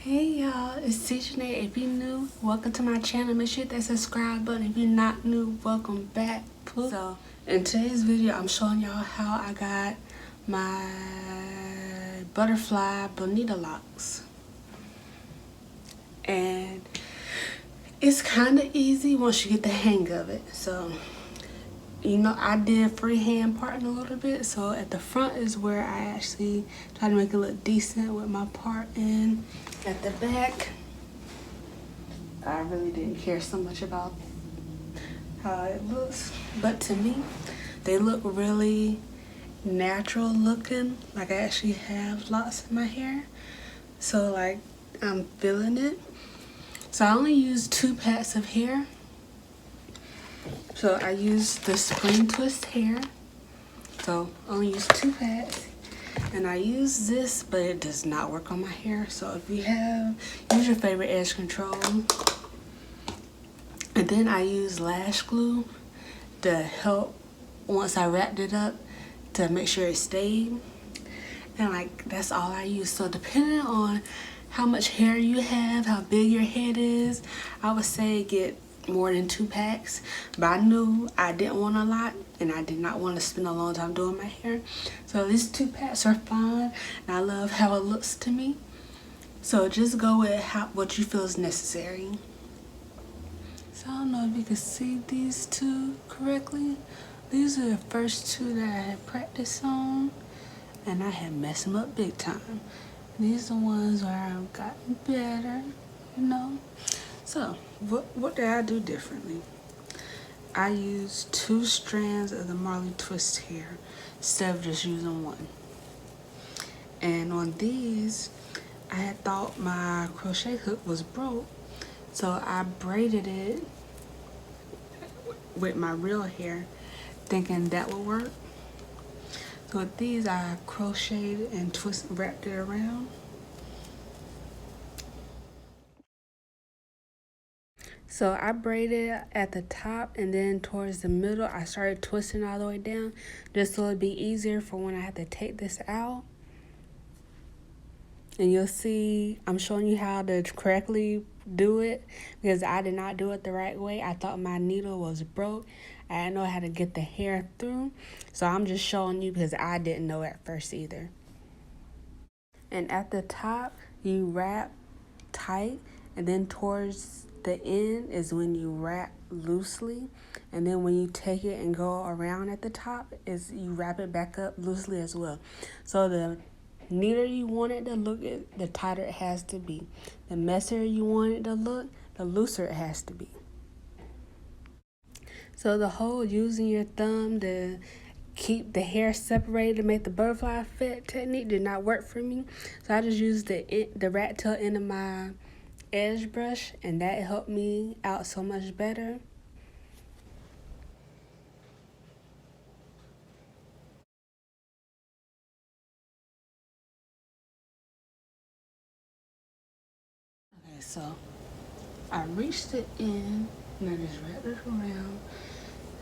Hey y'all, it's Seasonate. If you're new, welcome to my channel. Make sure you hit that subscribe button. If you're not new, welcome back. So in today's video, I'm showing y'all how I got my butterfly Bonita locks. And it's kind of easy once you get the hang of it. So, you know, I did freehand parting a little bit. So at the front is where I actually try to make it look decent with my parting. At the back, I really didn't care so much about how it looks, but to me, they look really natural looking, like I actually have lots in my hair. So like, I'm feeling it. So I only use 2 packs of hair. So I use the spring twist hair. So I only use 2 packs. And I use this, but it does not work on my hair. So if you have, use your favorite edge control. And then I use lash glue to help once I wrapped it up to make sure it stayed. And like, that's all I use. So depending on how much hair you have, how big your head is, I would say get more than 2 packs. But I knew I didn't want a lot and I did not want to spend a long time doing my hair. So these 2 packs are fine and I love how it looks to me. So just go with what you feel is necessary. So I don't know if you can see these 2 correctly. These are the first 2 that I had practiced on and I had messed them up big time. These are the ones where I've gotten better, you know. So what did I do differently? I used 2 strands of the Marley twist hair instead of just using 1. And on these, I had thought my crochet hook was broke, so I braided it with my real hair, thinking that would work. So with these, I crocheted and wrapped it around. So I braided at the top and then towards the middle, I started twisting all the way down just so it'd be easier for when I have to take this out. And you'll see, I'm showing you how to correctly do it because I did not do it the right way. I thought my needle was broke. I didn't know how to get the hair through. So I'm just showing you because I didn't know at first either. And at the top, you wrap tight and then towards the end is when you wrap loosely, and then when you take it and go around at the top is you wrap it back up loosely as well. So the neater you want it to look, the tighter it has to be. The messier you want it to look, the looser it has to be. So the whole using your thumb to keep the hair separated to make the butterfly effect technique did not work for me. So I just used the rat tail end of my edge brush and that helped me out so much better. Okay, so I reached the end and I just wrapped it around.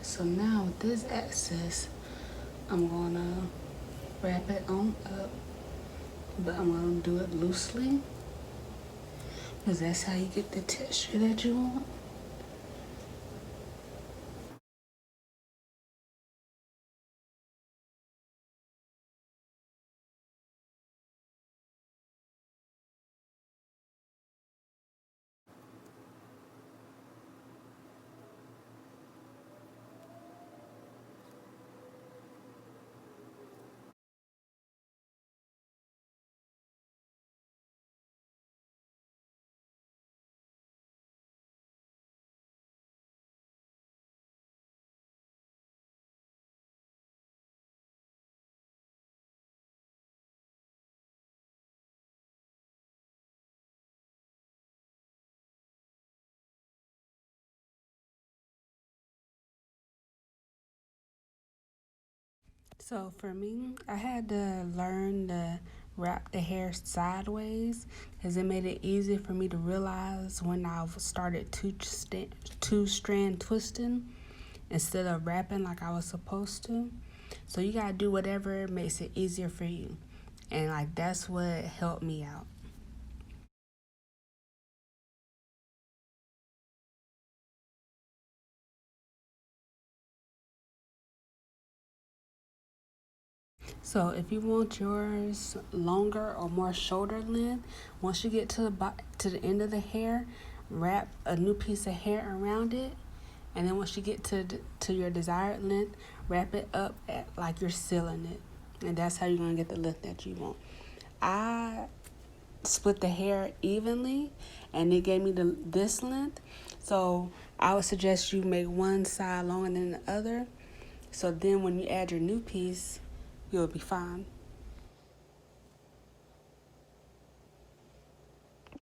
So now with this excess, I'm gonna wrap it on up, but I'm gonna do it loosely because that's how you get the texture that you want. So for me, I had to learn to wrap the hair sideways because it made it easier for me to realize when I started two-strand twisting instead of wrapping like I was supposed to. So you gotta do whatever makes it easier for you. And like that's what helped me out. So if you want yours longer or more shoulder length, once you get to the end of the hair, wrap a new piece of hair around it, and then once you get to your desired length, wrap it up like you're sealing it, and that's how you're gonna get the length that you want. I split the hair evenly, and it gave me this length. So I would suggest you make one side longer than the other. So then when you add your new piece, you'll be fine.